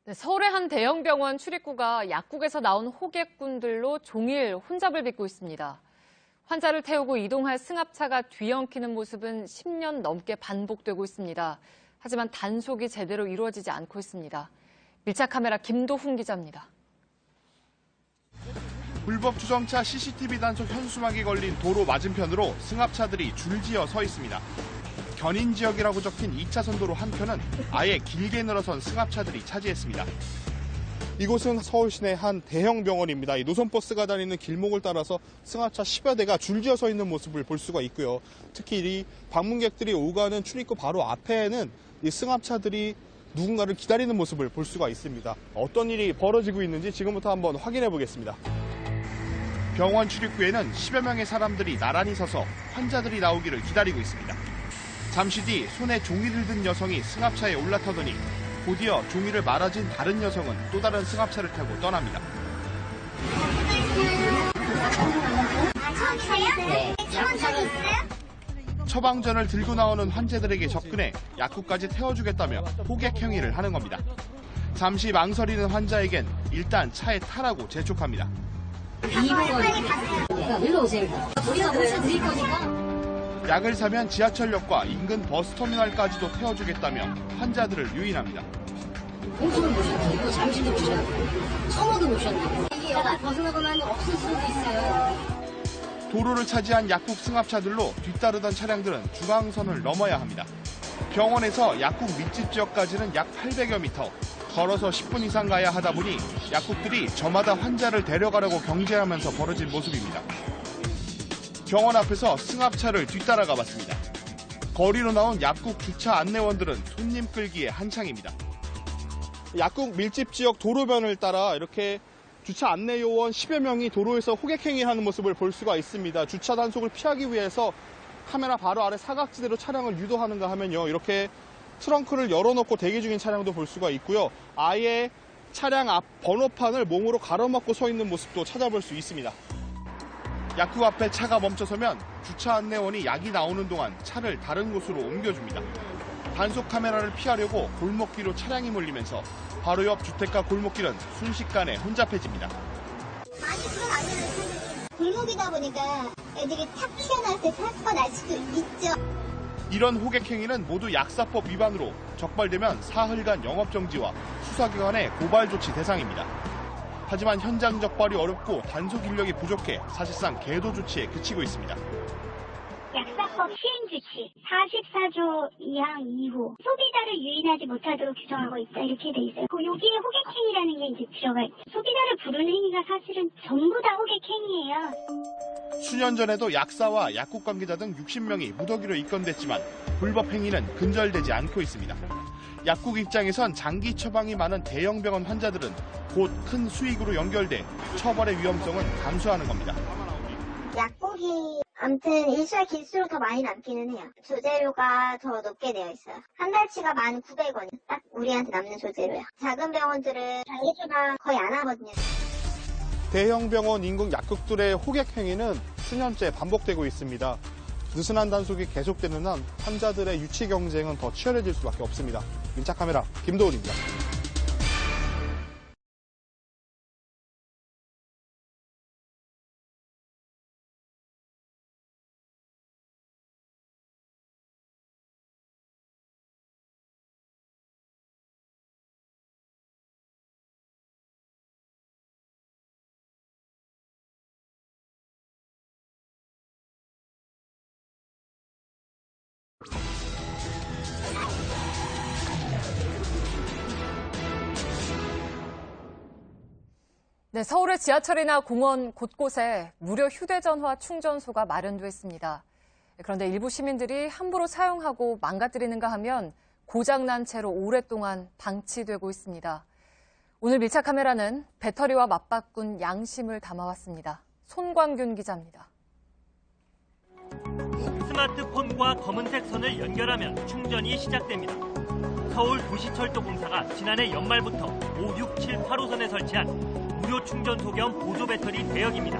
네, 서울의 한 대형 병원 출입구가 약국에서 나온 호객꾼들로 종일 혼잡을 빚고 있습니다. 환자를 태우고 이동할 승합차가 뒤엉키는 모습은 10년 넘게 반복되고 있습니다. 하지만 단속이 제대로 이루어지지 않고 있습니다. 밀착 카메라 김도훈 기자입니다. 불법 주정차 CCTV 단속 현수막이 걸린 도로 맞은편으로 승합차들이 줄지어 서 있습니다. 견인 지역이라고 적힌 2차선 도로 한편은 아예 길게 늘어선 승합차들이 차지했습니다. 이곳은 서울 시내 한 대형 병원입니다. 이 노선버스가 다니는 길목을 따라서 승합차 10여 대가 줄지어 서 있는 모습을 볼 수가 있고요. 특히 이 방문객들이 오가는 출입구 바로 앞에는 이 승합차들이 누군가를 기다리는 모습을 볼 수가 있습니다. 어떤 일이 벌어지고 있는지 지금부터 한번 확인해 보겠습니다. 병원 출입구에는 10여 명의 사람들이 나란히 서서 환자들이 나오기를 기다리고 있습니다. 잠시 뒤 손에 종이를 든 여성이 승합차에 올라타더니 곧이어 종이를 말아진 다른 여성은 또 다른 승합차를 타고 떠납니다. 처방전을 들고 나오는 환자들에게 접근해 약국까지 태워주겠다며 호객 행위를 하는 겁니다. 잠시 망설이는 환자에겐 일단 차에 타라고 재촉합니다. 일로 오세요. 우리가 모셔드릴 거니까. 약을 사면 지하철역과 인근 버스터미널까지도 태워주겠다며 환자들을 유인합니다. 공수를 모셔드리고 잠시도 모셔드리고 청어도 모셔드리고 이게 약 벗어나거나 없을 수도 있어요. 도로를 차지한 약국 승합차들로 뒤따르던 차량들은 중앙선을 넘어야 합니다. 병원에서 약국 밀집 지역까지는 약 800여 미터, 걸어서 10분 이상 가야 하다 보니 약국들이 저마다 환자를 데려가려고 경쟁하면서 벌어진 모습입니다. 병원 앞에서 승합차를 뒤따라가 봤습니다. 거리로 나온 약국 주차 안내원들은 손님 끌기에 한창입니다. 약국 밀집 지역 도로변을 따라 이렇게 주차 안내 요원 10여 명이 도로에서 호객행위하는 모습을 볼 수가 있습니다. 주차 단속을 피하기 위해서 카메라 바로 아래 사각지대로 차량을 유도하는가 하면요. 이렇게 트렁크를 열어놓고 대기 중인 차량도 볼 수가 있고요. 아예 차량 앞 번호판을 몸으로 가로막고 서 있는 모습도 찾아볼 수 있습니다. 약국 앞에 차가 멈춰서면 주차 안내원이 약이 나오는 동안 차를 다른 곳으로 옮겨줍니다. 단속 카메라를 피하려고 골목길로 차량이 몰리면서 바로 옆 주택가 골목길은 순식간에 혼잡해집니다. 많이 불어나는 골목이다 보니까 애들이 탁 튀어나올 때 사고가 날 수도 있죠. 이런 호객 행위는 모두 약사법 위반으로 적발되면 사흘간 영업정지와 수사기관의 고발 조치 대상입니다. 하지만 현장 적발이 어렵고 단속 인력이 부족해 사실상 계도 조치에 그치고 있습니다. 약사법 시행규칙 44조 2항 2호 소비자를 유인하지 못하도록 규정하고 있다 이렇게 돼 있어요. 여기에 호객행위라는 게 이제 들어가 있죠. 소비자를 부르는 행위가 사실은 전부 다 호객행위예요. 수년 전에도 약사와 약국 관계자 등 60명이 무더기로 입건됐지만 불법 행위는 근절되지 않고 있습니다. 약국 입장에선 장기 처방이 많은 대형 병원 환자들은 곧 큰 수익으로 연결돼 처벌의 위험성은 감소하는 겁니다. 약국이 아무튼 일수와 길수록 더 많이 남기는 해요. 조제료가 더 높게 되어 있어요. 한 달치가 1,900원. 딱 우리한테 남는 조제료야. 작은 병원들은 장기 처방 거의 안 하거든요. 대형 병원 인근 약국들의 호객 행위는 수년째 반복되고 있습니다. 느슨한 단속이 계속되는 한 환자들의 유치 경쟁은 더 치열해질 수밖에 없습니다. 밀착 카메라 김도훈입니다. 네, 서울의 지하철이나 공원 곳곳에 무료 휴대전화 충전소가 마련돼 있습니다. 그런데 일부 시민들이 함부로 사용하고 망가뜨리는가 하면 고장난 채로 오랫동안 방치되고 있습니다. 오늘 밀착 카메라는 배터리와 맞바꾼 양심을 담아왔습니다. 손광균 기자입니다. 스마트폰과 검은색 선을 연결하면 충전이 시작됩니다. 서울 도시철도공사가 지난해 연말부터 5, 6, 7, 8호선에 설치한 무료 충전소 겸 보조 배터리 대역입니다.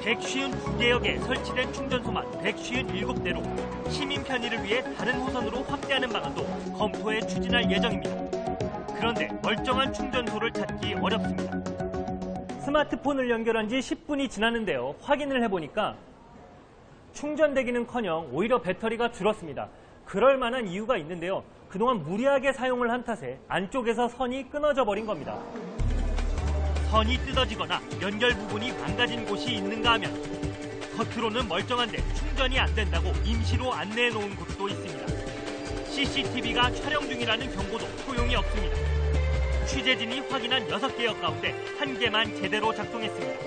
152개역에 설치된 충전소만 157대로 시민 편의를 위해 다른 호선으로 확대하는 방안도 검토해 추진할 예정입니다. 그런데 멀쩡한 충전소를 찾기 어렵습니다. 스마트폰을 연결한 지 10분이 지났는데요. 확인을 해보니까 충전되기는커녕 오히려 배터리가 줄었습니다. 그럴 만한 이유가 있는데요. 그동안 무리하게 사용을 한 탓에 안쪽에서 선이 끊어져 버린 겁니다. 선이 뜯어지거나 연결 부분이 망가진 곳이 있는가 하면 겉으로는 멀쩡한데 충전이 안 된다고 임시로 안내해 놓은 곳도 있습니다. CCTV가 촬영 중이라는 경고도 소용이 없습니다. 취재진이 확인한 6개역 가운데 1개만 제대로 작동했습니다.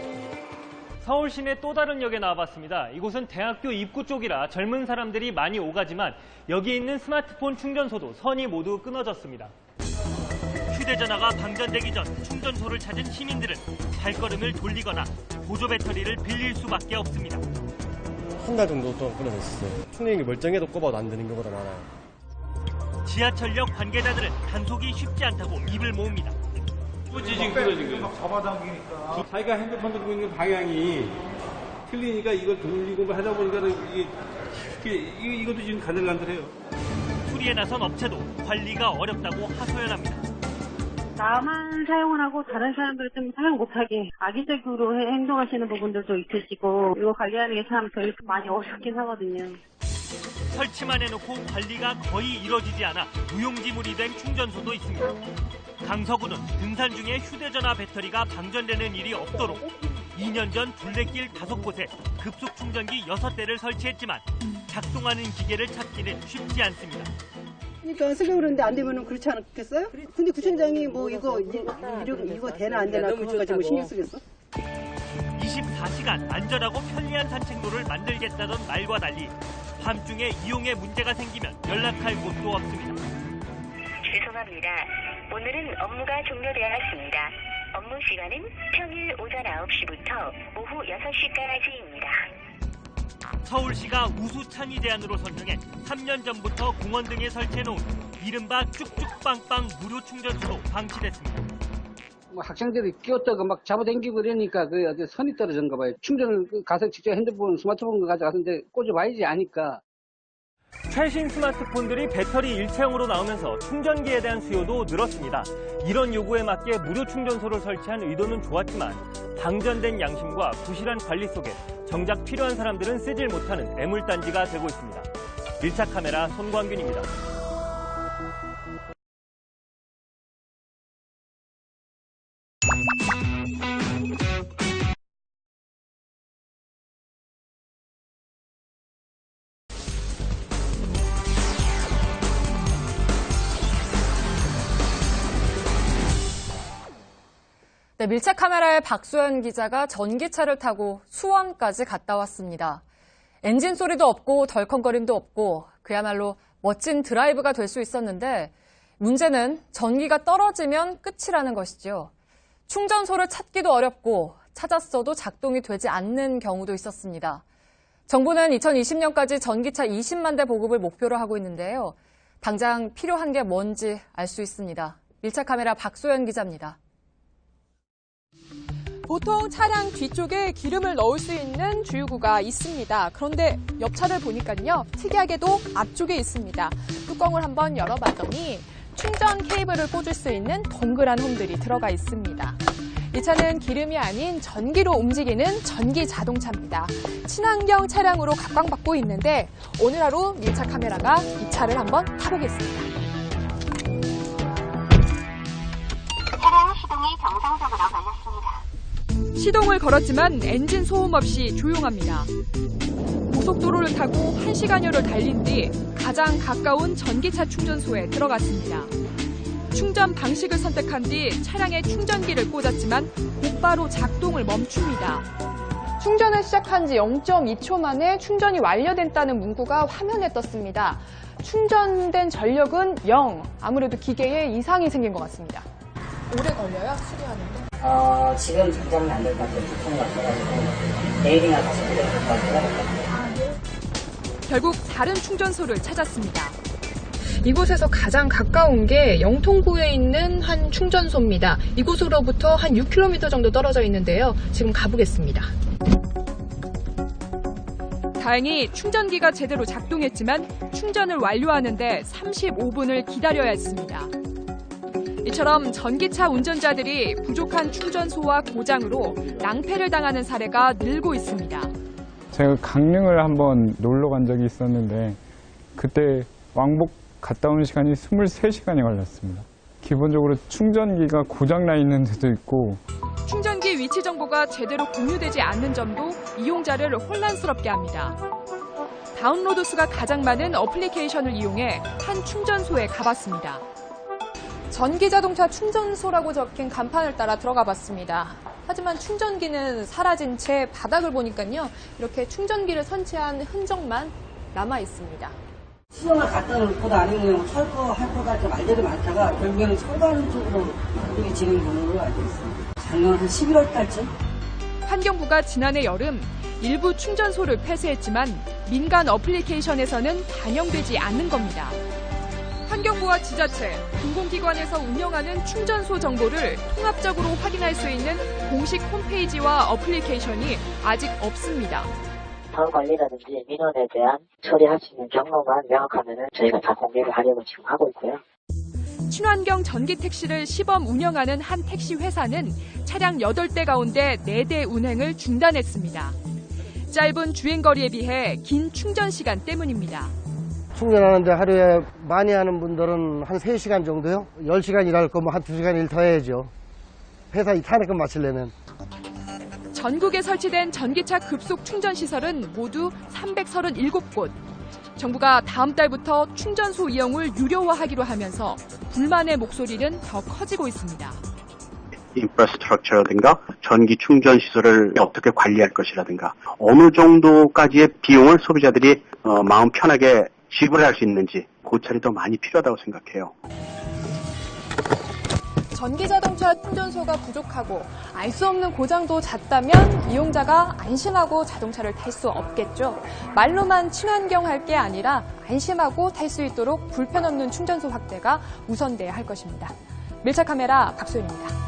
서울 시내 또 다른 역에 나와봤습니다. 이곳은 대학교 입구 쪽이라 젊은 사람들이 많이 오가지만 여기 있는 스마트폰 충전소도 선이 모두 끊어졌습니다. 휴대전화가 방전되기 전 충전소를 찾은 시민들은 발걸음을 돌리거나 보조 배터리를 빌릴 수밖에 없습니다. 한 달 정도 동안 끊어졌어요. 충전기 멀쩡해도 꼽아도 안 되는 경우가 많아요. 지하철역 관계자들은 단속이 쉽지 않다고 입을 모읍니다. 지금 끊어진 거예요. 잡아당기니까. 자기가 핸드폰 들고 있는 방향이 틀리니까 이걸 돌리고 하다 보니까 이것도 지금 간들간들해요. 수리에 나선 업체도 관리가 어렵다고 하소연합니다. 나만 사용을 하고 다른 사람들은 좀 사용 못하게 악의적으로 행동하시는 부분들도 있으시고 이거 관리하는 게 참 저희 많이 어렵긴 하거든요. 설치만 해놓고 관리가 거의 이뤄지지 않아 무용지물이 된 충전소도 있습니다. 강서구는 등산 중에 휴대전화 배터리가 방전되는 일이 없도록 2년 전 둘레길 5곳에 급속 충전기 6대를 설치했지만 작동하는 기계를 찾기는 쉽지 않습니다. 그러니까 쓰려고 그러는데 안 되면 그렇지 않겠어요? 근데 구청장이 뭐 이거 되나 안 되나 그거까지 뭐 신경 쓰겠어? 24시간 안전하고 편리한 산책로를 만들겠다던 말과 달리 밤중에 이용에 문제가 생기면 연락할 곳도 없습니다. 죄송합니다. 오늘은 업무가 종료되었습니다. 업무 시간은 평일 오전 9시부터 오후 6시까지입니다. 서울시가 우수창의 제안으로 선정해 3년 전부터 공원 등에 설치해놓은 이른바 쭉쭉빵빵 무료 충전소도 방치됐습니다. 뭐 학생들이 끼었다가 막 잡아당기고 이러니까 그 어디 선이 떨어졌는가 봐요. 충전을 가서 직접 핸드폰, 스마트폰 가져가는데 꽂아봐야지 아니까. 최신 스마트폰들이 배터리 일체형으로 나오면서 충전기에 대한 수요도 늘었습니다. 이런 요구에 맞게 무료 충전소를 설치한 의도는 좋았지만 방전된 양심과 부실한 관리 속에 정작 필요한 사람들은 쓰질 못하는 애물단지가 되고 있습니다. 밀착 카메라 손광균입니다. 네, 밀착 카메라의 박소연 기자가 전기차를 타고 수원까지 갔다 왔습니다. 엔진 소리도 없고 덜컹거림도 없고 그야말로 멋진 드라이브가 될 수 있었는데 문제는 전기가 떨어지면 끝이라는 것이죠. 충전소를 찾기도 어렵고 찾았어도 작동이 되지 않는 경우도 있었습니다. 정부는 2020년까지 전기차 20만 대 보급을 목표로 하고 있는데요. 당장 필요한 게 뭔지 알 수 있습니다. 밀착 카메라 박소연 기자입니다. 보통 차량 뒤쪽에 기름을 넣을 수 있는 주유구가 있습니다. 그런데 옆차를 보니까요, 특이하게도 앞쪽에 있습니다. 뚜껑을 한번 열어봤더니 충전 케이블을 꽂을 수 있는 동그란 홈들이 들어가 있습니다. 이 차는 기름이 아닌 전기로 움직이는 전기 자동차입니다. 친환경 차량으로 각광받고 있는데 오늘 하루 밀착 카메라가 이 차를 한번 타보겠습니다. 차량 시동이 정상적으로 걸렸습니다. 시동을 걸었지만 엔진 소음 없이 조용합니다. 고속도로를 타고 1시간여를 달린 뒤 가장 가까운 전기차 충전소에 들어갔습니다. 충전 방식을 선택한 뒤 차량에 충전기를 꽂았지만 곧바로 작동을 멈춥니다. 충전을 시작한 지 0.2초 만에 충전이 완료됐다는 문구가 화면에 떴습니다. 충전된 전력은 0. 아무래도 기계에 이상이 생긴 것 같습니다. 오래 걸려요? 수리하는데? 지금 당장은 안 될 것 같아요. 부품이 없어가지고 내일이나 다시 될 것 같아요. 결국 다른 충전소를 찾았습니다. 이곳에서 가장 가까운 게 영통구에 있는 한 충전소입니다. 이곳으로부터 한 6km 정도 떨어져 있는데요. 지금 가보겠습니다. 다행히 충전기가 제대로 작동했지만 충전을 완료하는데 35분을 기다려야 했습니다. 이처럼 전기차 운전자들이 부족한 충전소와 고장으로 낭패를 당하는 사례가 늘고 있습니다. 제가 강릉을 한번 놀러 간 적이 있었는데 그때 왕복 갔다 오는 시간이 23시간이 걸렸습니다. 기본적으로 충전기가 고장나 있는 데도 있고 충전기 위치 정보가 제대로 공유되지 않는 점도 이용자를 혼란스럽게 합니다. 다운로드 수가 가장 많은 어플리케이션을 이용해 한 충전소에 가봤습니다. 전기자동차 충전소라고 적힌 간판을 따라 들어가 봤습니다. 하지만 충전기는 사라진 채 바닥을 보니까요. 이렇게 충전기를 선치한 흔적만 남아 있습니다. 수영을 갖다 놓고 아니면 철거할 거가 좀 말들이 많다가 결국에는 철거하는 쪽으로 이게 진행이 되는 걸로 알고 있습니다. 작년 한 11월 달쯤? 환경부가 지난해 여름 일부 충전소를 폐쇄했지만 민간 어플리케이션에서는 반영되지 않는 겁니다. 환경부와 지자체, 공공기관에서 운영하는 충전소 정보를 통합적으로 확인할 수 있는 공식 홈페이지와 어플리케이션이 아직 없습니다. 사후 관리라든지 민원에 대한 처리할 수 있는 경로만 명확하면 저희가 다 공개를 하려고 지금 하고 있고요. 친환경 전기 택시를 시범 운영하는 한 택시 회사는 차량 8대 가운데 4대 운행을 중단했습니다. 짧은 주행거리에 비해 긴 충전 시간 때문입니다. 충전하는데 하루에 많이 하는 분들은 한 3시간 정도요. 10시간 일할 거면 한 2시간 일 더 해야죠. 회사 타내금 마치려면. 전국에 설치된 전기차 급속 충전 시설은 모두 337곳. 정부가 다음 달부터 충전소 이용을 유료화하기로 하면서 불만의 목소리는 더 커지고 있습니다. 인프라스트럭처라든가 전기 충전 시설을 어떻게 관리할 것이라든가 어느 정도까지의 비용을 소비자들이 마음 편하게 지불할 수 있는지 고찰이 더 많이 필요하다고 생각해요. 전기자동차 충전소가 부족하고 알 수 없는 고장도 잦다면 이용자가 안심하고 자동차를 탈 수 없겠죠. 말로만 친환경할 게 아니라 안심하고 탈 수 있도록 불편 없는 충전소 확대가 우선돼야 할 것입니다. 밀착카메라 박소연입니다.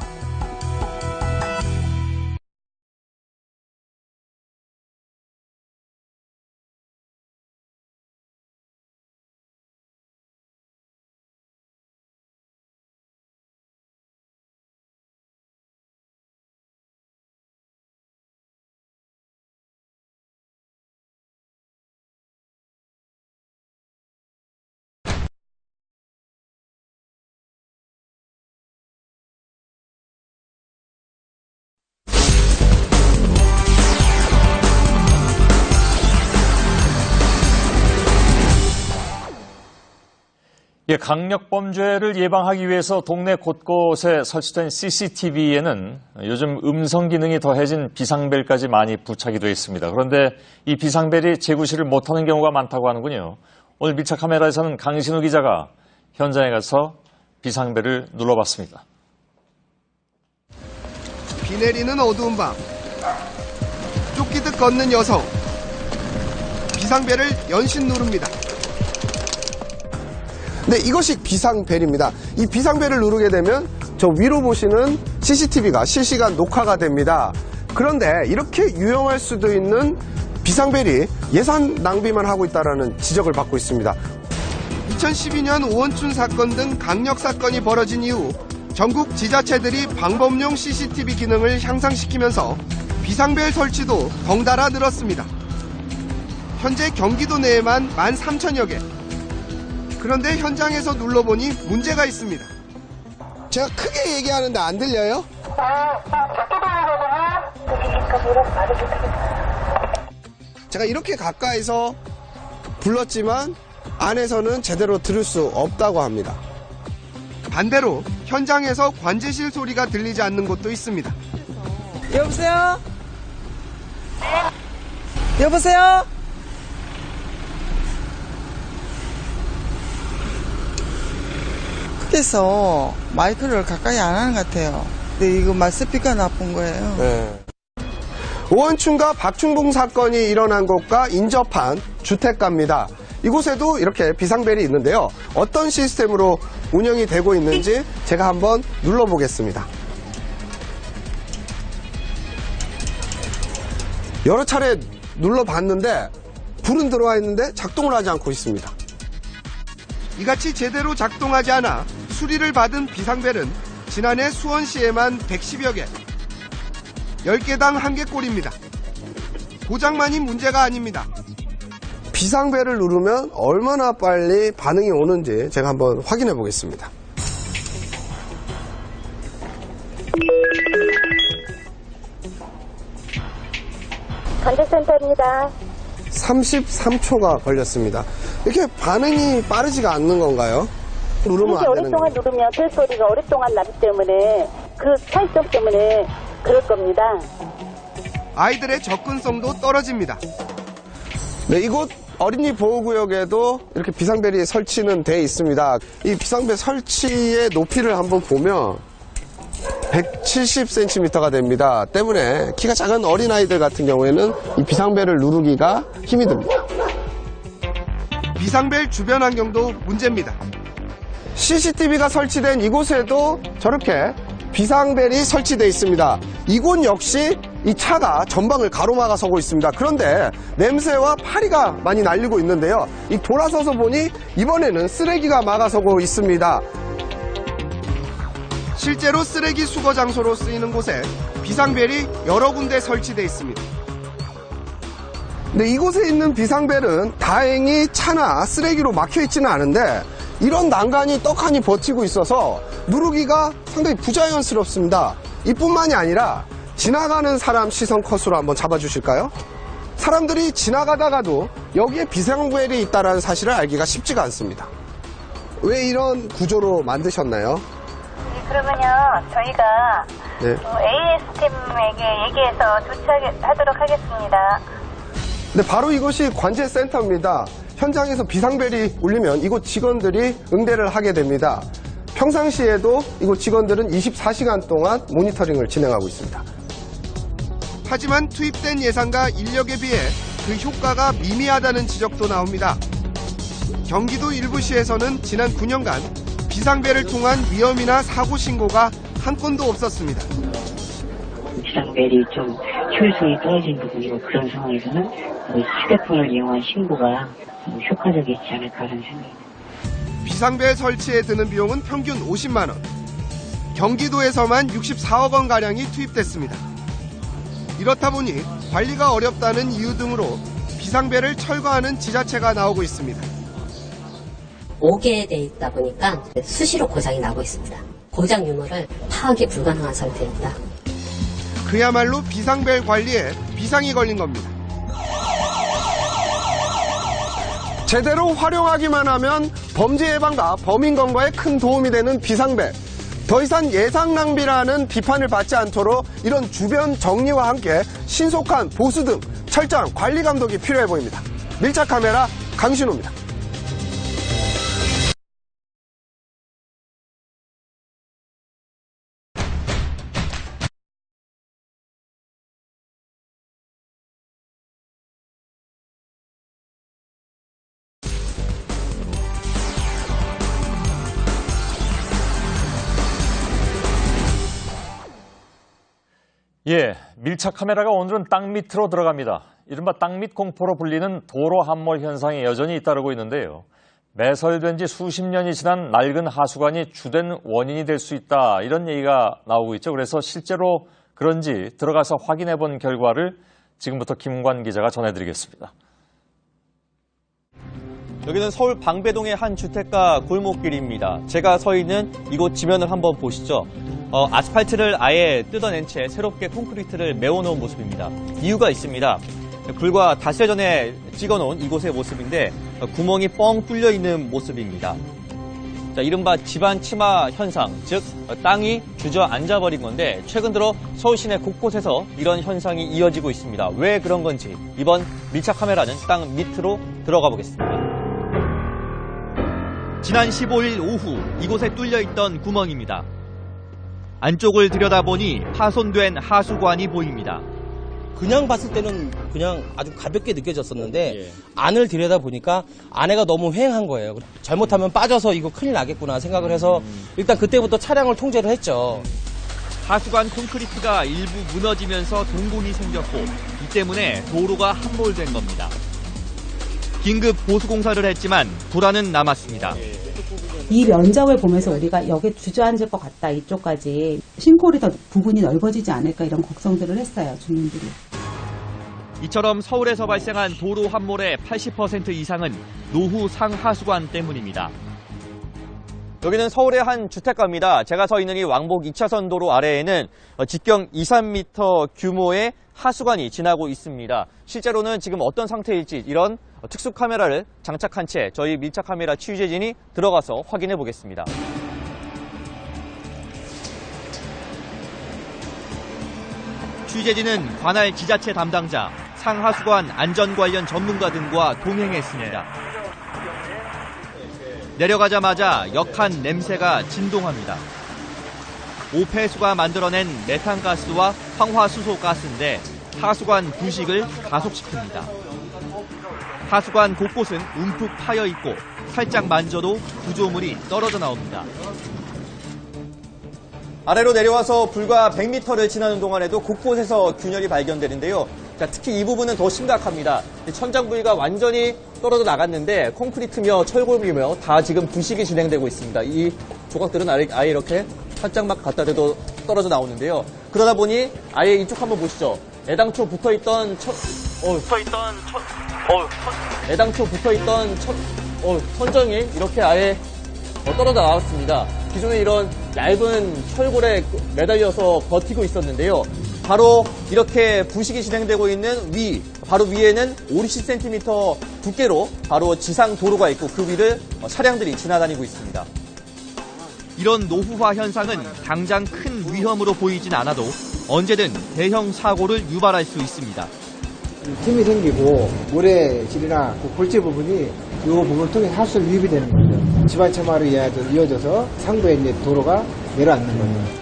강력범죄를 예방하기 위해서 동네 곳곳에 설치된 CCTV에는 요즘 음성 기능이 더해진 비상벨까지 많이 부착이 되어 있습니다. 그런데 이 비상벨이 재구시를 못하는 경우가 많다고 하는군요. 오늘 밀착카메라에서는 강신우 기자가 현장에 가서 비상벨을 눌러봤습니다. 비 내리는 어두운 밤, 쫓기듯 걷는 여성, 비상벨을 연신 누릅니다. 네, 이것이 비상벨입니다. 이 비상벨을 누르게 되면 저 위로 보시는 CCTV가 실시간 녹화가 됩니다. 그런데 이렇게 유용할 수도 있는 비상벨이 예산 낭비만 하고 있다는 지적을 받고 있습니다. 2012년 오원춘 사건 등 강력 사건이 벌어진 이후 전국 지자체들이 방범용 CCTV 기능을 향상시키면서 비상벨 설치도 덩달아 늘었습니다. 현재 경기도 내에만 13,000여 개. 그런데 현장에서 눌러보니 문제가 있습니다. 제가 크게 얘기하는데 안 들려요? 제가 이렇게 가까이서 불렀지만 안에서는 제대로 들을 수 없다고 합니다. 반대로 현장에서 관제실 소리가 들리지 않는 곳도 있습니다. 여보세요? 여보세요? 그래서 마이크를 가까이 안 하는 것 같아요. 근데 이거 스피커 나쁜 거예요. 네. 오원춘과 박충봉 사건이 일어난 곳과 인접한 주택가입니다. 이곳에도 이렇게 비상벨이 있는데요. 어떤 시스템으로 운영이 되고 있는지 제가 한번 눌러보겠습니다. 여러 차례 눌러봤는데 불은 들어와 있는데 작동을 하지 않고 있습니다. 이같이 제대로 작동하지 않아 수리를 받은 비상벨은 지난해 수원시에만 110여 개, 10개당 1개꼴입니다. 고장만이 문제가 아닙니다. 비상벨을 누르면 얼마나 빨리 반응이 오는지 제가 한번 확인해 보겠습니다. 관제센터입니다. 33초가 걸렸습니다. 이렇게 반응이 빠르지가 않는 건가요? 누르면 안 되는 오랫동안 누르면 벨 소리가 오랫동안 나기 때문에 그 차이점 때문에 그럴 겁니다. 아이들의 접근성도 떨어집니다. 네, 이곳 어린이 보호구역에도 이렇게 비상벨이 설치는 돼 있습니다. 이 비상벨 설치의 높이를 한번 보면 170cm가 됩니다. 때문에 키가 작은 어린아이들 같은 경우에는 이 비상벨을 누르기가 힘이 듭니다. 비상벨 주변 환경도 문제입니다. CCTV가 설치된 이곳에도 저렇게 비상벨이 설치되어 있습니다. 이곳 역시 이 차가 전방을 가로막아서고 있습니다. 그런데 냄새와 파리가 많이 날리고 있는데요. 이 돌아서서 보니 이번에는 쓰레기가 막아서고 있습니다. 실제로 쓰레기 수거 장소로 쓰이는 곳에 비상벨이 여러 군데 설치되어 있습니다. 근데 이곳에 있는 비상벨은 다행히 차나 쓰레기로 막혀 있지는 않은데 이런 난간이 떡하니 버티고 있어서 누르기가 상당히 부자연스럽습니다. 이뿐만이 아니라 지나가는 사람 시선 컷으로 한번 잡아주실까요? 사람들이 지나가다가도 여기에 비상벨이 있다는 사실을 알기가 쉽지가 않습니다. 왜 이런 구조로 만드셨나요? 네, 그러면요 저희가 AS팀에게 얘기해서 조치하도록 하겠습니다. 네, 바로 이곳이 관제센터입니다. 현장에서 비상벨이 울리면 이곳 직원들이 응대를 하게 됩니다. 평상시에도 이곳 직원들은 24시간 동안 모니터링을 진행하고 있습니다. 하지만 투입된 예산과 인력에 비해 그 효과가 미미하다는 지적도 나옵니다. 경기도 일부시에서는 지난 9년간 비상벨을 통한 위험이나 사고 신고가 한 건도 없었습니다. 비상벨이 좀 효율성이 떨어진 부분이고 그런 상황에서는 휴대폰을 이용한 신고가 효과적이지 않을까 하는 생각입니다. 비상벨 설치에 드는 비용은 평균 50만 원. 경기도에서만 64억 원가량이 투입됐습니다. 이렇다 보니 관리가 어렵다는 이유 등으로 비상벨을 철거하는 지자체가 나오고 있습니다. 5개에 돼 있다 보니까 수시로 고장이 나고 있습니다. 고장 유무를 파악이 불가능한 상태입니다. 그야말로 비상벨 관리에 비상이 걸린 겁니다. 제대로 활용하기만 하면 범죄 예방과 범인 검거에 큰 도움이 되는 비상벨. 더 이상 예상 낭비라는 비판을 받지 않도록 이런 주변 정리와 함께 신속한 보수 등 철저한 관리 감독이 필요해 보입니다. 밀착 카메라 강신호입니다. 예, 밀착 카메라가 오늘은 땅 밑으로 들어갑니다. 이른바 땅밑 공포로 불리는 도로 함몰 현상이 여전히 잇따르고 있는데요. 매설된 지 수십 년이 지난 낡은 하수관이 주된 원인이 될 수 있다, 이런 얘기가 나오고 있죠. 그래서 실제로 그런지 들어가서 확인해 본 결과를 지금부터 김관 기자가 전해드리겠습니다. 여기는 서울 방배동의 한 주택가 골목길입니다. 제가 서 있는 이곳 지면을 한번 보시죠. 아스팔트를 아예 뜯어낸 채 새롭게 콘크리트를 메워놓은 모습입니다. 이유가 있습니다. 불과 닷새 전에 찍어놓은 이곳의 모습인데 구멍이 뻥 뚫려 있는 모습입니다. 자, 이른바 집안 침하 현상, 즉 땅이 주저앉아버린 건데 최근 들어 서울 시내 곳곳에서 이런 현상이 이어지고 있습니다. 왜 그런 건지 이번 밀착 카메라는 땅 밑으로 들어가 보겠습니다. 지난 15일 오후 이곳에 뚫려있던 구멍입니다. 안쪽을 들여다보니 파손된 하수관이 보입니다. 그냥 봤을 때는 그냥 아주 가볍게 느껴졌었는데 안을 들여다보니까 안에가 너무 휑한 거예요. 잘못하면 빠져서 이거 큰일 나겠구나 생각을 해서 일단 그때부터 차량을 통제를 했죠. 하수관 콘크리트가 일부 무너지면서 동공이 생겼고 이 때문에 도로가 함몰된 겁니다. 긴급 보수공사를 했지만 도라는 남았습니다. 이 면적을 보면서 우리가 여기 주저앉을 것 같다, 이쪽까지 싱크홀이 더 부분이 넓어지지 않을까 이런 걱정들을 했어요, 주민들이. 이처럼 서울에서 발생한 도로 함몰의 80% 이상은 노후 상하수관 때문입니다. 여기는 서울의 한 주택가입니다. 제가 서 있는 이 왕복 2차선 도로 아래에는 직경 2, 3m 규모의 하수관이 지나고 있습니다. 실제로는 지금 어떤 상태일지 이런 특수 카메라를 장착한 채 저희 밀착 카메라 취재진이 들어가서 확인해 보겠습니다. 취재진은 관할 지자체 담당자, 상하수관 안전 관련 전문가 등과 동행했습니다. 내려가자마자 역한 냄새가 진동합니다. 오폐수가 만들어낸 메탄가스와 황화수소 가스인데 하수관 부식을 가속시킵니다. 하수관 곳곳은 움푹 파여 있고 살짝 만져도 구조물이 떨어져 나옵니다. 아래로 내려와서 불과 100m를 지나는 동안에도 곳곳에서 균열이 발견되는데요. 자, 특히 이 부분은 더 심각합니다. 천장 부위가 완전히 떨어져 나갔는데 콘크리트며 철골이며 다 지금 부식이 진행되고 있습니다. 이 조각들은 아예 이렇게 살짝만 갖다 대도 떨어져 나오는데요. 그러다 보니 아예 이쪽 한번 보시죠. 애당초 붙어있던 천정이 이렇게 아예 떨어져 나왔습니다. 기존에 이런 얇은 철골에 매달려서 버티고 있었는데요. 바로 이렇게 부식이 진행되고 있는 바로 위에는 50cm 두께로 바로 지상 도로가 있고 그 위를 차량들이 지나다니고 있습니다. 이런 노후화 현상은 당장 큰 위험으로 보이진 않아도 언제든 대형 사고를 유발할 수 있습니다. 틈이 생기고 모래질이나 그 골재 부분이 이 부분을 통해 하수를 유입이 되는 거죠. 집안 처마로 이어져서 상부에 이제 도로가 내려앉는 거죠.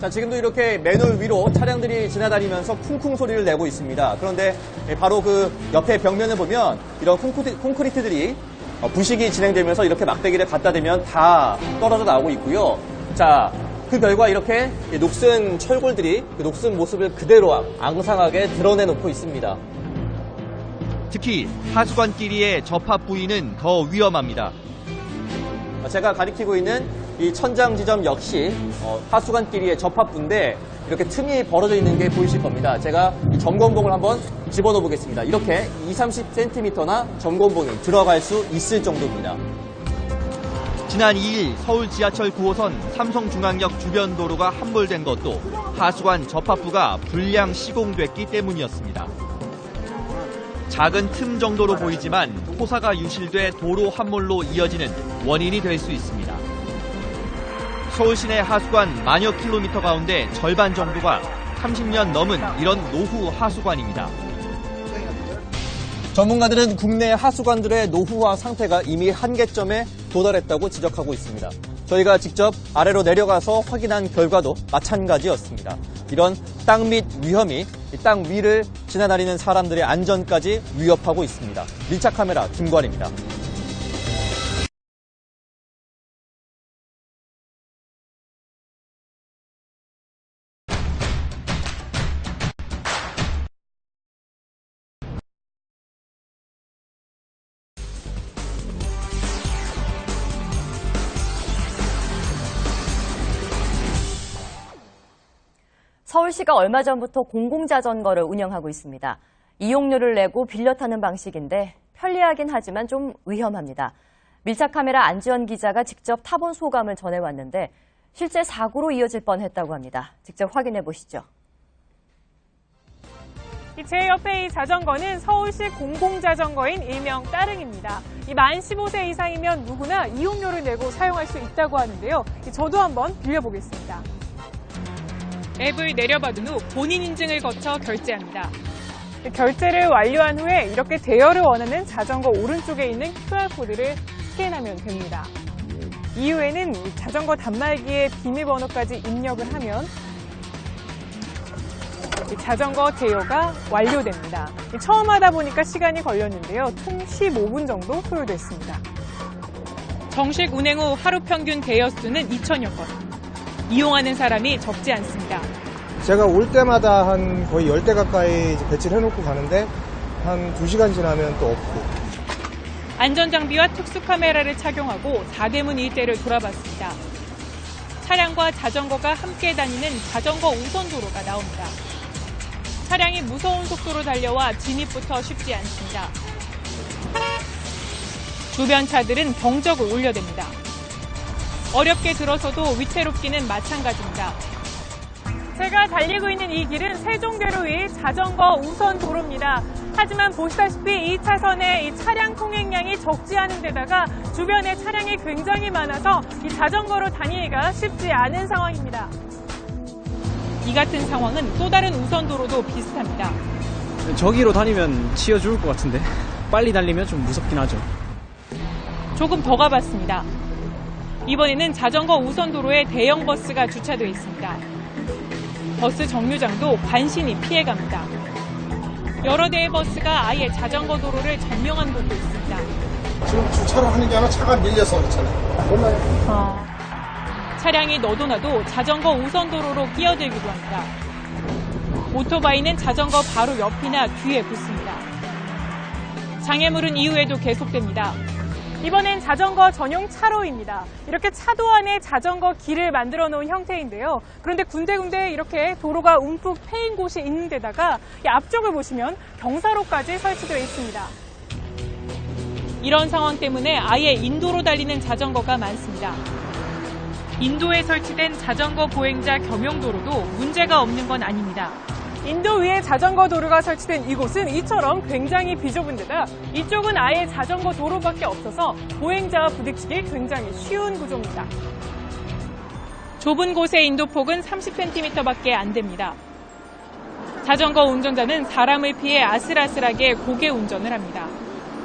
자, 지금도 이렇게 맨홀 위로 차량들이 지나다니면서 쿵쿵 소리를 내고 있습니다. 그런데 바로 그 옆에 벽면을 보면 이런 콘크리트들이 부식이 진행되면서 이렇게 막대기를 갖다 대면 다 떨어져 나오고 있고요. 자, 그 결과 이렇게 녹슨 철골들이 그 녹슨 모습을 그대로 앙상하게 드러내놓고 있습니다. 특히 하수관끼리의 접합 부위는 더 위험합니다. 제가 가리키고 있는 이 천장 지점 역시 하수관끼리의 접합부인데 이렇게 틈이 벌어져 있는 게 보이실 겁니다. 제가 이 점검봉을 한번 집어넣어 보겠습니다. 이렇게 20-30cm나 점검봉이 들어갈 수 있을 정도입니다. 지난 2일 서울 지하철 9호선 삼성중앙역 주변 도로가 함몰된 것도 하수관 접합부가 불량 시공됐기 때문이었습니다. 작은 틈 정도로 보이지만 토사가 유실돼 도로 함몰로 이어지는 원인이 될 수 있습니다. 서울 시내 하수관 만여 킬로미터 가운데 절반 정도가 30년 넘은 이런 노후 하수관입니다. 전문가들은 국내 하수관들의 노후화 상태가 이미 한계점에 도달했다고 지적하고 있습니다. 저희가 직접 아래로 내려가서 확인한 결과도 마찬가지였습니다. 이런 땅 및 위험이 땅 위를 지나다니는 사람들의 안전까지 위협하고 있습니다. 밀착 카메라 김관입니다. 서울시가 얼마 전부터 공공자전거를 운영하고 있습니다. 이용료를 내고 빌려 타는 방식인데 편리하긴 하지만 좀 위험합니다. 밀착 카메라 안지원 기자가 직접 타본 소감을 전해왔는데 실제 사고로 이어질 뻔했다고 합니다. 직접 확인해 보시죠. 제 옆에 이 자전거는 서울시 공공자전거인 일명 따릉입니다. 만 15세 이상이면 누구나 이용료를 내고 사용할 수 있다고 하는데요. 저도 한번 빌려보겠습니다. 앱을 내려받은 후 본인 인증을 거쳐 결제합니다. 결제를 완료한 후에 이렇게 대여를 원하는 자전거 오른쪽에 있는 QR코드를 스캔하면 됩니다. 이후에는 자전거 단말기에 비밀번호까지 입력을 하면 자전거 대여가 완료됩니다. 처음 하다 보니까 시간이 걸렸는데요. 총 15분 정도 소요됐습니다. 정식 운행 후 하루 평균 대여 수는 2,000여 건. 이용하는 사람이 적지 않습니다. 제가 올 때마다 한 거의 10대 가까이 배치를 해놓고 가는데 한 2시간 지나면 또 없고 안전장비와 특수카메라를 착용하고 사대문 일대를 돌아봤습니다. 차량과 자전거가 함께 다니는 자전거 우선도로가 나옵니다. 차량이 무서운 속도로 달려와 진입부터 쉽지 않습니다. 주변 차들은 경적을 울려댑니다. 어렵게 들어서도 위태롭기는 마찬가지입니다. 제가 달리고 있는 이 길은 세종대로 위 자전거 우선 도로입니다. 하지만 보시다시피 이 차선에 이 차량 통행량이 적지 않은 데다가 주변에 차량이 굉장히 많아서 이 자전거로 다니기가 쉽지 않은 상황입니다. 이 같은 상황은 또 다른 우선 도로도 비슷합니다. 저기로 다니면 치여 죽을 것 같은데 빨리 달리면 좀 무섭긴 하죠. 조금 더 가봤습니다. 이번에는 자전거 우선 도로에 대형 버스가 주차되어 있습니다. 버스 정류장도 간신히 피해갑니다. 여러 대의 버스가 아예 자전거 도로를 점령한 곳도 있습니다. 지금 주차를 하는 게 아니라 차가 밀려서 그렇잖아요. 차량이 너도나도 자전거 우선 도로로 끼어들기도 합니다. 오토바이는 자전거 바로 옆이나 뒤에 붙습니다. 장애물은 이후에도 계속됩니다. 이번엔 자전거 전용 차로입니다. 이렇게 차도 안에 자전거 길을 만들어 놓은 형태인데요. 그런데 군데군데 이렇게 도로가 움푹 패인 곳이 있는 데다가 이 앞쪽을 보시면 경사로까지 설치되어 있습니다. 이런 상황 때문에 아예 인도로 달리는 자전거가 많습니다. 인도에 설치된 자전거 보행자 겸용도로도 문제가 없는 건 아닙니다. 인도 위에 자전거 도로가 설치된 이곳은 이처럼 굉장히 비좁은 데다 이쪽은 아예 자전거 도로밖에 없어서 보행자와 부딪히기 굉장히 쉬운 구조입니다. 좁은 곳의 인도폭은 30cm밖에 안 됩니다. 자전거 운전자는 사람을 피해 아슬아슬하게 고개 운전을 합니다.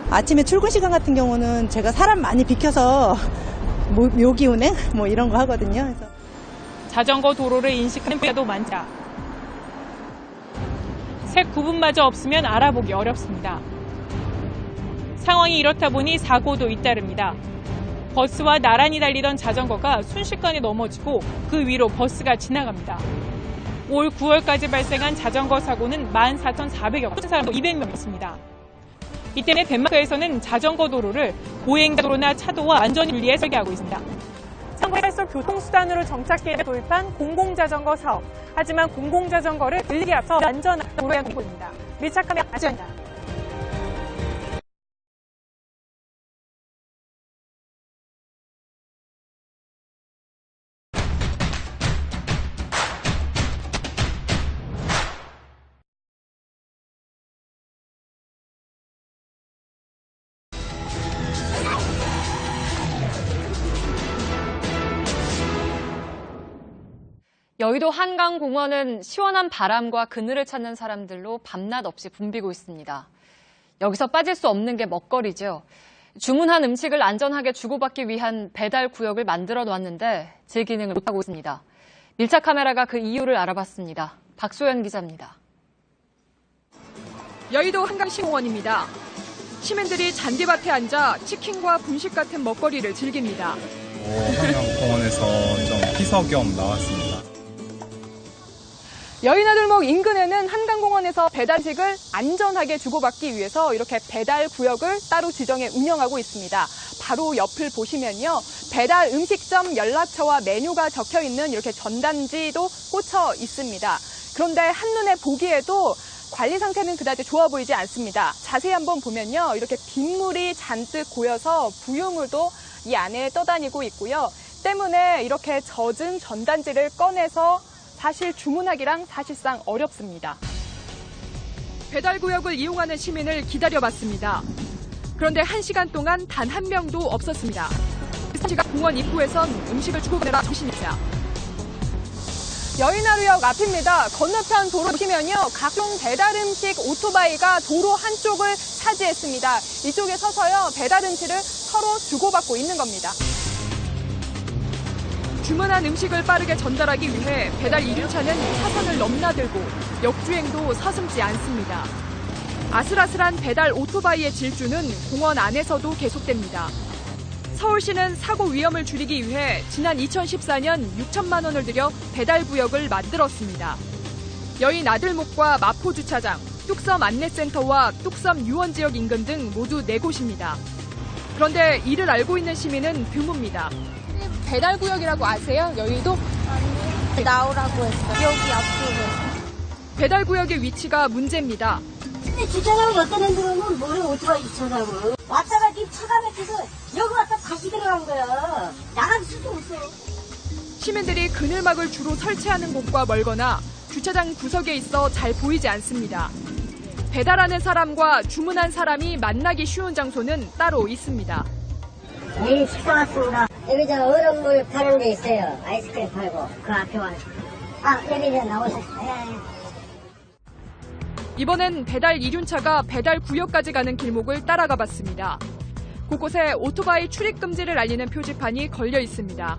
아침에 출근 시간 같은 경우는 제가 사람 많이 비켜서 묘기 운행 이런 거 하거든요. 그래서. 자전거 도로를 인식하는 분야도 많다. 색 구분마저 없으면 알아보기 어렵습니다. 상황이 이렇다 보니 사고도 잇따릅니다. 버스와 나란히 달리던 자전거가 순식간에 넘어지고 그 위로 버스가 지나갑니다. 올 9월까지 발생한 자전거 사고는 14,400여 명, 사람도 200명 있습니다. 이 때문에 덴마크에서는 자전거 도로를 보행자 도로나 차도와 완전히 분리해 설계하고 있습니다. 참고해서 교통수단으로 정착기에 도입한 공공자전거 사업. 하지만 공공자전거를 늘리기 앞서 안전한 도로에 공고입니다. 밀착하면 안전합니다. 여의도 한강공원은 시원한 바람과 그늘을 찾는 사람들로 밤낮 없이 붐비고 있습니다. 여기서 빠질 수 없는 게 먹거리죠. 주문한 음식을 안전하게 주고받기 위한 배달 구역을 만들어 놨는데 제 기능을 못하고 있습니다. 밀착 카메라가 그 이유를 알아봤습니다. 박소연 기자입니다. 여의도 한강시공원입니다. 시민들이 잔디밭에 앉아 치킨과 분식 같은 먹거리를 즐깁니다. 한강공원에서 좀 피서 겸 나왔습니다. 여의나들목 인근에는 한강공원에서 배달식을 안전하게 주고받기 위해서 이렇게 배달 구역을 따로 지정해 운영하고 있습니다. 바로 옆을 보시면요. 배달 음식점 연락처와 메뉴가 적혀 있는 이렇게 전단지도 꽂혀 있습니다. 그런데 한눈에 보기에도 관리 상태는 그다지 좋아 보이지 않습니다. 자세히 한번 보면요. 이렇게 빗물이 잔뜩 고여서 부유물도 이 안에 떠다니고 있고요. 때문에 이렇게 젖은 전단지를 꺼내서 사실 주문하기랑 사실상 어렵습니다. 배달구역을 이용하는 시민을 기다려봤습니다. 그런데 1시간 동안 단 한 명도 없었습니다. 시가 공원 입구에선 음식을 주고받느라 정신입니다. 여의나루역 앞입니다. 건너편 도로 보시면요. 각종 배달 음식 오토바이가 도로 한쪽을 차지했습니다. 이쪽에 서서요. 배달 음식을 서로 주고받고 있는 겁니다. 주문한 음식을 빠르게 전달하기 위해 배달 1륜차는 차선을 넘나들고 역주행도 서슴지 않습니다. 아슬아슬한 배달 오토바이의 질주는 공원 안에서도 계속됩니다. 서울시는 사고 위험을 줄이기 위해 지난 2014년 6천만 원을 들여 배달 구역을 만들었습니다. 여의 나들목과 마포주차장, 뚝섬 안내센터와 뚝섬 유원지역 인근 등 모두 4곳입니다. 그런데 이를 알고 있는 시민은 드뭅니다. 배달구역이라고 아세요? 여의도? 나오라고 했어. 여기 앞으로. 배달구역의 위치가 문제입니다. 근데 주차장을 여기다 내놓으면 뭐래 오토바이 주차장을. 왔다가 지금 차가 막혀서 여기 왔다 다시 들어간 거야. 나갈 수도 없어. 시민들이 그늘막을 주로 설치하는 곳과 멀거나 주차장 구석에 있어 잘 보이지 않습니다. 배달하는 사람과 주문한 사람이 만나기 쉬운 장소는 따로 있습니다. 네, 식사 왔습니다. 여기 저 얼음물 파는 데 있어요. 아이스크림 팔고 그 앞에 와서. 여기 이제 나오셨어요. 이번엔 배달 2륜차가 배달 구역까지 가는 길목을 따라가 봤습니다. 곳곳에 오토바이 출입 금지를 알리는 표지판이 걸려 있습니다.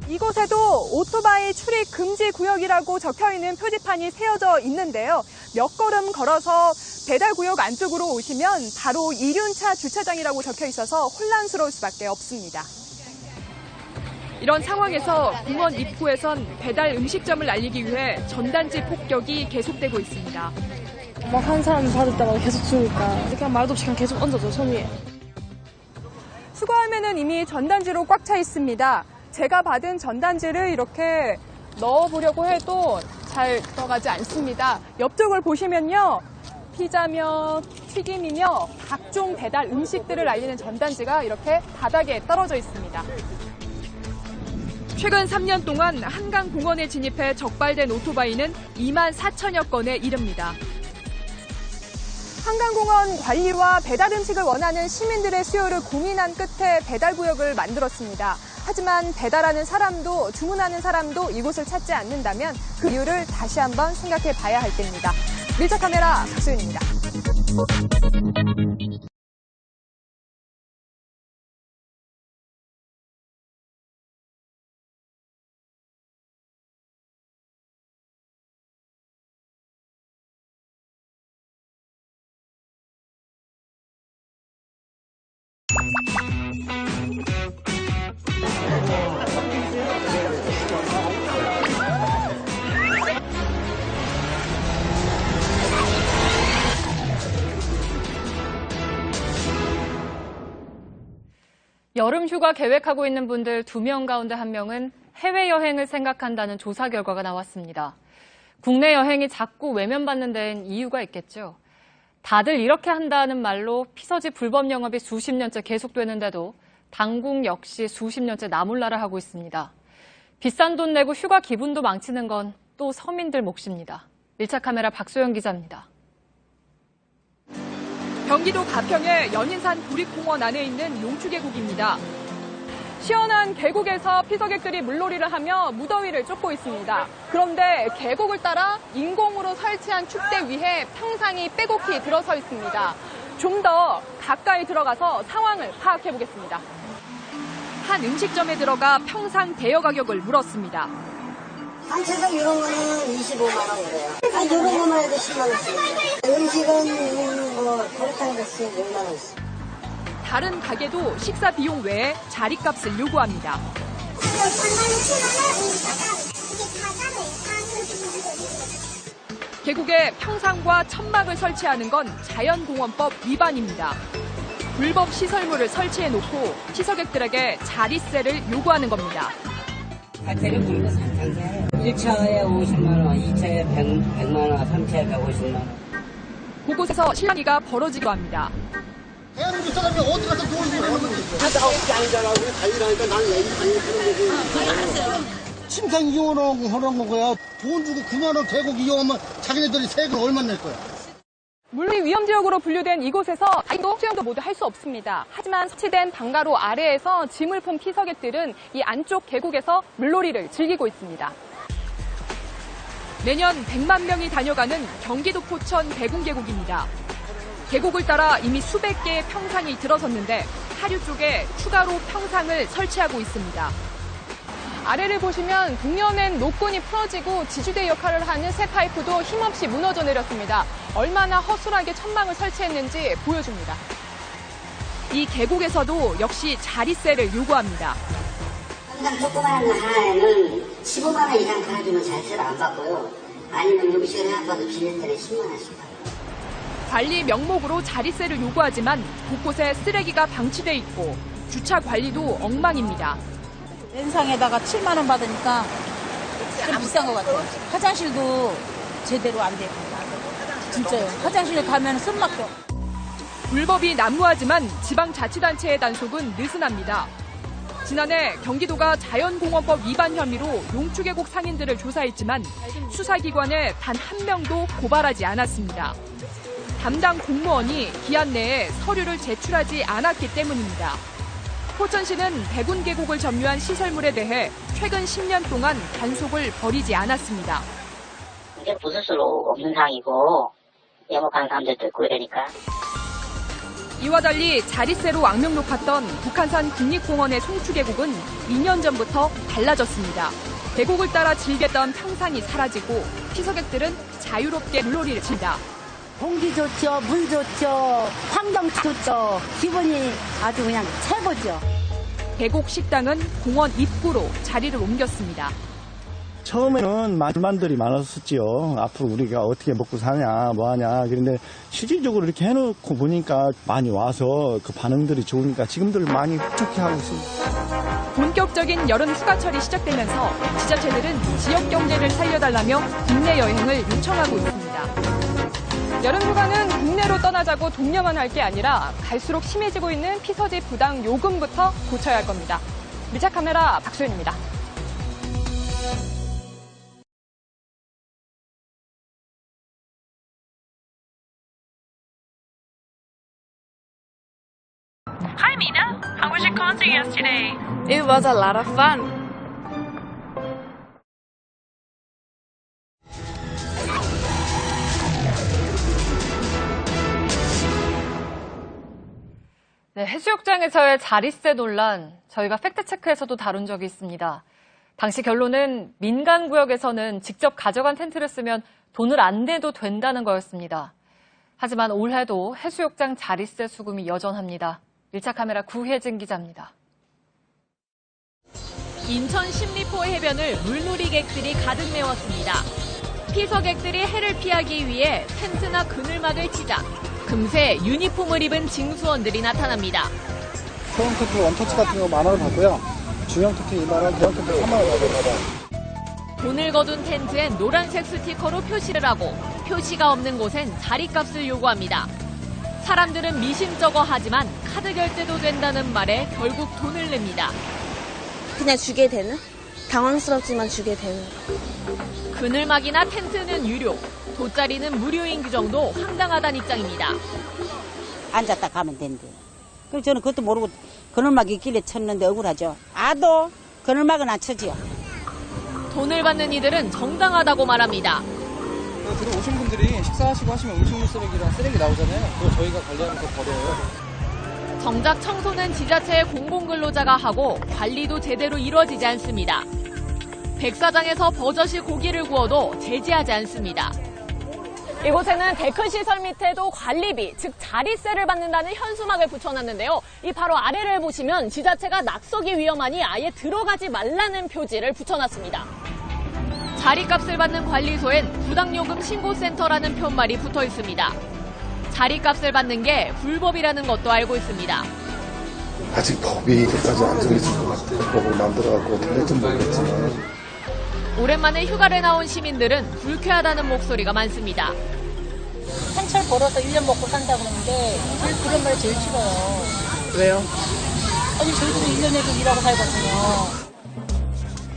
이곳에도 오토바이 출입 금지 구역이라고 적혀있는 표지판이 세워져 있는데요. 몇 걸음 걸어서 배달구역 안쪽으로 오시면 바로 2륜차 주차장이라고 적혀 있어서 혼란스러울 수밖에 없습니다. 이런 상황에서 공원 입구에선 배달 음식점을 알리기 위해 전단지 폭격이 계속되고 있습니다. 막 한 사람 받을 때마다 계속 주니까 그냥 말도 없이 그냥 계속 얹어줘, 손 위에. 수거함에는 이미 전단지로 꽉 차 있습니다. 제가 받은 전단지를 이렇게 넣어보려고 해도 잘 들어가지 않습니다. 옆쪽을 보시면요. 피자며 튀김이며 각종 배달 음식들을 알리는 전단지가 이렇게 바닥에 떨어져 있습니다. 최근 3년 동안 한강공원에 진입해 적발된 오토바이는 2만 4천여 건에 이릅니다. 한강공원 관리와 배달 음식을 원하는 시민들의 수요를 고민한 끝에 배달구역을 만들었습니다. 하지만 배달하는 사람도 주문하는 사람도 이곳을 찾지 않는다면 그 이유를 다시 한번 생각해 봐야 할 때입니다. 밀착카메라 박소윤입니다. 여름 휴가 계획하고 있는 분들 2명 가운데 1명은 해외여행을 생각한다는 조사 결과가 나왔습니다. 국내 여행이 자꾸 외면받는 데엔 이유가 있겠죠. 다들 이렇게 한다는 말로 피서지 불법 영업이 수십 년째 계속되는데도 당국 역시 수십 년째 나몰라라 하고 있습니다. 비싼 돈 내고 휴가 기분도 망치는 건 또 서민들 몫입니다. 밀착카메라 박소영 기자입니다. 경기도 가평의 연인산 구립공원 안에 있는 용추계곡입니다. 시원한 계곡에서 피서객들이 물놀이를 하며 무더위를 쫓고 있습니다. 그런데 계곡을 따라 인공으로 설치한 축대 위에 평상이 빼곡히 들어서 있습니다. 좀 더 가까이 들어가서 상황을 파악해 보겠습니다. 한 음식점에 들어가 평상 대여 가격을 물었습니다. 한채석 이런 거는 25만 원 그래요. 이런 거만 해도 10만 원씩. 음식은 그렇다는 것이 6만 원씩. 다른 가게도 식사 비용 외에 자리값을 요구합니다. 계곡에 평상과 천막을 설치하는 건 자연공원법 위반입니다. 불법 시설물을 설치해놓고 피서객들에게 자리세를 요구하는 겁니다. 자체를 보니까 상상해요. 1차에 50만 원, 2차에 100만 원, 3차에 150만 원. 곳곳에서 실랑이가 벌어지기도 합니다. 대한민국 사람이 어디 가서 돈을 벌었는데. 하다 없지 아니잖아. 우리 자유라니까 나는 얘기 하는 거지. 침상 이용하는 거야. 돈 주고 9만 원 계곡 이용하면 자기네들이 세금 얼마 낼 거야. 물리 위험지역으로 분류된 이곳에서 다이도 수영도 모두 할 수 없습니다. 하지만 설치된 방가로 아래에서 짐을 푼 피서객들은 이 안쪽 계곡에서 물놀이를 즐기고 있습니다. 매년 100만 명이 다녀가는 경기도 포천 대궁계곡입니다. 계곡을 따라 이미 수백 개의 평상이 들어섰는데 하류 쪽에 추가로 평상을 설치하고 있습니다. 아래를 보시면 북면엔 노끈이 풀어지고 지주대 역할을 하는 새 파이프도 힘없이 무너져 내렸습니다. 얼마나 허술하게 천막을 설치했는지 보여줍니다. 이 계곡에서도 역시 자리세를 요구합니다. 항상 조그마한 하나에는 15만 원 이상 가지면 자리세를 안 받고요. 아니면 음식을 해봐도 빌릴 때는 10만 원씩 받아요. 관리 명목으로 자릿세를 요구하지만 곳곳에 쓰레기가 방치돼 있고 주차 관리도 엉망입니다. 렌상에다가 7만 원 받으니까 좀 비싼 것 같아요. 화장실도 제대로 안 되고. 진짜요. 화장실에 가면 숨막혀. 불법이 난무하지만 지방자치단체의 단속은 느슨합니다. 지난해 경기도가 자연공원법 위반 혐의로 용추계곡 상인들을 조사했지만 수사기관에 단 한 명도 고발하지 않았습니다. 담당 공무원이 기한 내에 서류를 제출하지 않았기 때문입니다. 포천시는 대군계곡을 점유한 시설물에 대해 최근 10년 동안 단속을 벌이지 않았습니다. 이제 부수수로 없는 상이고 영업하는 사람들도 있고 이러니까. 이와 달리 자릿세로 악명 높았던 북한산 국립공원의 송추계곡은 2년 전부터 달라졌습니다. 계곡을 따라 즐겼던 평상이 사라지고 피서객들은 자유롭게 물놀이를 칩니다. 공기 좋죠, 물 좋죠, 환경 좋죠. 기분이 아주 그냥 최고죠. 계곡 식당은 공원 입구로 자리를 옮겼습니다. 처음에는 말만들이 많았었지요. 앞으로 우리가 어떻게 먹고 사냐, 뭐 하냐. 그런데 실질적으로 이렇게 해놓고 보니까 많이 와서 그 반응들이 좋으니까 지금들 많이 흡족해하고 있습니다. 본격적인 여름 휴가철이 시작되면서 지자체들은 지역 경제를 살려달라며 국내 여행을 요청하고 있습니다. 여름 휴가는 국내로 떠나자고 독려만 할 게 아니라 갈수록 심해지고 있는 피서지 부당 요금부터 고쳐야 할 겁니다. 밀착 카메라 박소연입니다. Hi, Mina. How was your concert yesterday? It was a lot of fun. 네, 해수욕장에서의 자릿세 논란, 저희가 팩트체크에서도 다룬 적이 있습니다. 당시 결론은 민간구역에서는 직접 가져간 텐트를 쓰면 돈을 안 내도 된다는 거였습니다. 하지만 올해도 해수욕장 자릿세 수금이 여전합니다. 밀착카메라 구혜진 기자입니다. 인천 십리포 해변을 물놀이객들이 가득 메웠습니다. 피서객들이 해를 피하기 위해 텐트나 그늘막을 치자 금세 유니폼을 입은 징수원들이 나타납니다. 소형 텐트 원터치 같은 거 10,000원 받고요. 중형 텐트 2만원, 대형 텐트 3만원 받습니다. 돈을 거둔 텐트엔 노란색 스티커로 표시를 하고 표시가 없는 곳엔 자리값을 요구합니다. 사람들은 미심쩍어 하지만 카드 결제도 된다는 말에 결국 돈을 냅니다. 그냥 주게 되는? 당황스럽지만 주게 되는. 그늘막이나 텐트는 유료, 돗자리는 무료인 규정도 황당하다는 입장입니다. 앉았다 가면 된대. 그래서 저는 그것도 모르고 그늘막 있길래 쳤는데 억울하죠. 아도 그늘막은 안 쳐지요. 돈을 받는 이들은 정당하다고 말합니다. 들어오신 분들이 식사하시고 하시면 음식물 쓰레기랑 쓰레기 나오잖아요. 그거 저희가 관리하면서 버려요. 정작 청소는 지자체의 공공근로자가 하고 관리도 제대로 이루어지지 않습니다. 백사장에서 버젓이 고기를 구워도 제지하지 않습니다. 이곳에는 데크 시설 밑에도 관리비, 즉 자릿세를 받는다는 현수막을 붙여놨는데요. 이 바로 아래를 보시면 지자체가 낙석이 위험하니 아예 들어가지 말라는 표지를 붙여놨습니다. 자리값을 받는 관리소엔 부당요금 신고센터라는 표말이 붙어 있습니다. 자리값을 받는 게 불법이라는 것도 알고 있습니다. 아직 법이 이것까지 안 정해진 것 같아요. 법을 만들어갖고 될지 모르겠지만. 오랜만에 휴가를 나온 시민들은 불쾌하다는 목소리가 많습니다. 한철 벌어서 1년 먹고 산다 그러는데 그런 말이 제일 싫어요. 왜요? 아니 저희도 1년에도 일하고 살거든요.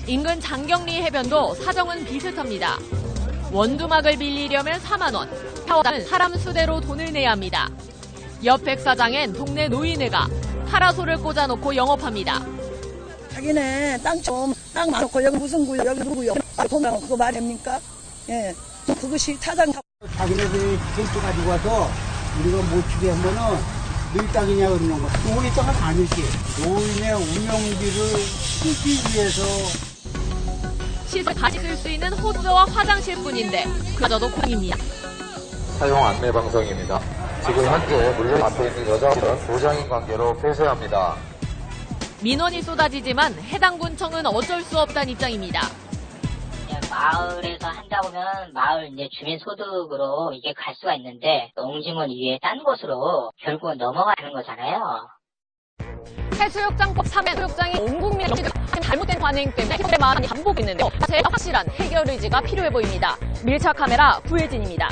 인근 장경리 해변도 사정은 비슷합니다. 원두막을 빌리려면 4만 원, 샤워장은 사람 수대로 돈을 내야 합니다. 옆 백사장엔 동네 노인회가 파라솔을 꽂아놓고 영업합니다. 자기네 땅 좀 땅 많고 여기 무슨 구역 여기 누구요? 보면 그거 말입니까? 예, 그것이 타당. 자기네들이 텐트 가지고 와서 우리가 못 주게 하면은 늘 땅이냐 그러는 거. 우리 땅은 아니지. 노인의 운영비를 쓰기 위해서. 시설 다시 쓸 수 있는 호수와 화장실뿐인데 그마저도 공입니다. 사용 안내 방송입니다. 지금 현재 물론 앞에 있는 여자분은 보장인 관계로 폐쇄합니다. 민원이 쏟아지지만 해당 군청은 어쩔 수 없다는 입장입니다. 마을에서 한다 보면 마을 이제 주민 소득으로 이게 갈 수가 있는데 농지문 위에 딴 곳으로 결국은 넘어가는 거잖아요. 해수욕장법 3회 해수욕장이 온 국민의 잘못된 관행 때문에 많이 반복했는데요. 제가 확실한 해결 의지가 필요해 보입니다. 밀착 카메라 구혜진입니다.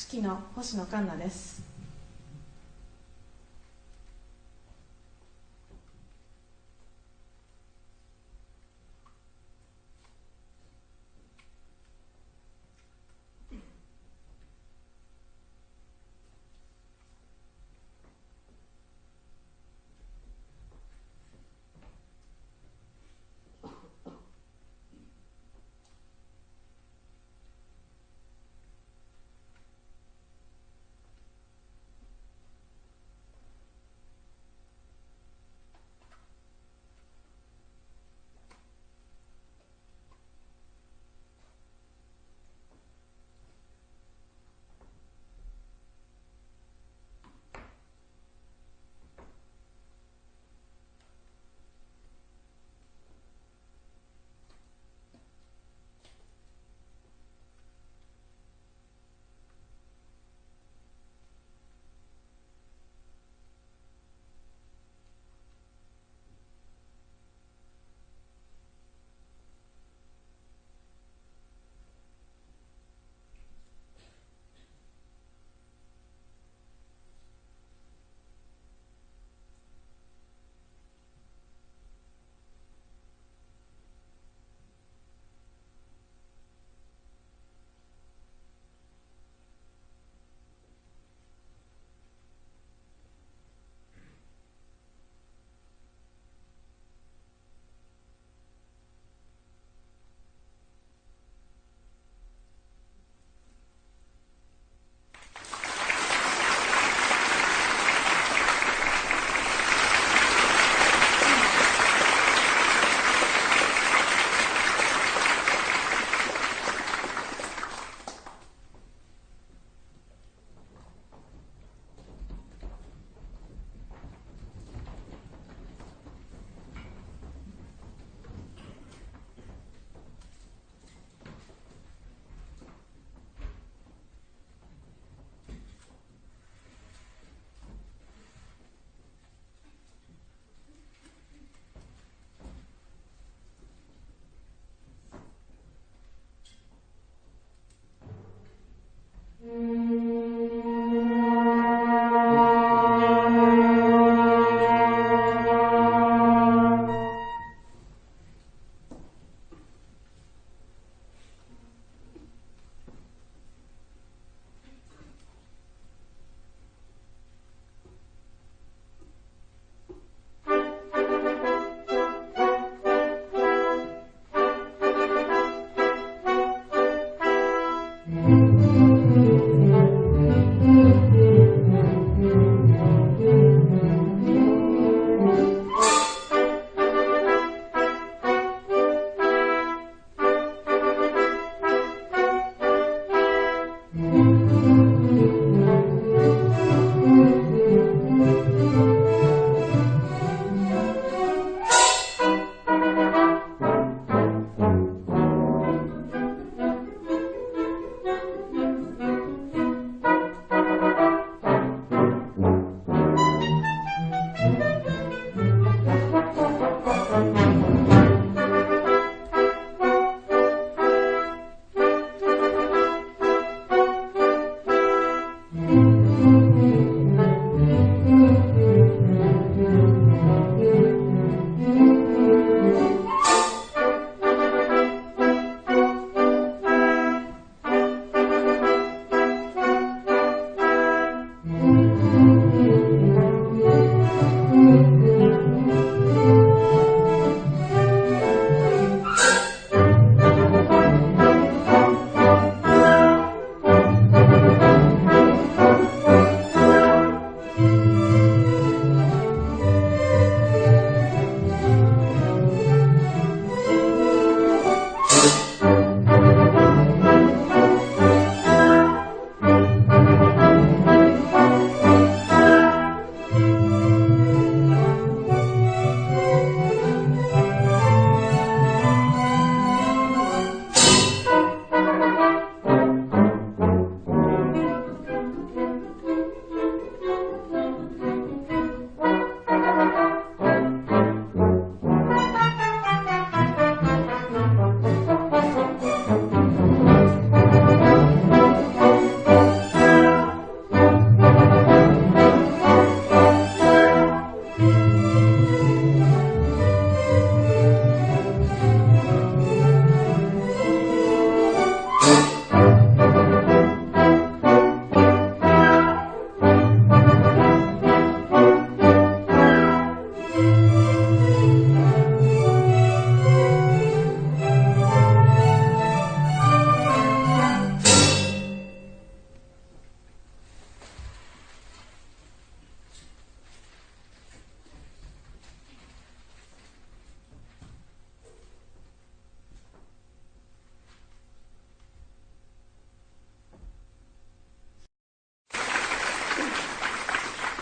好きの星野環奈です。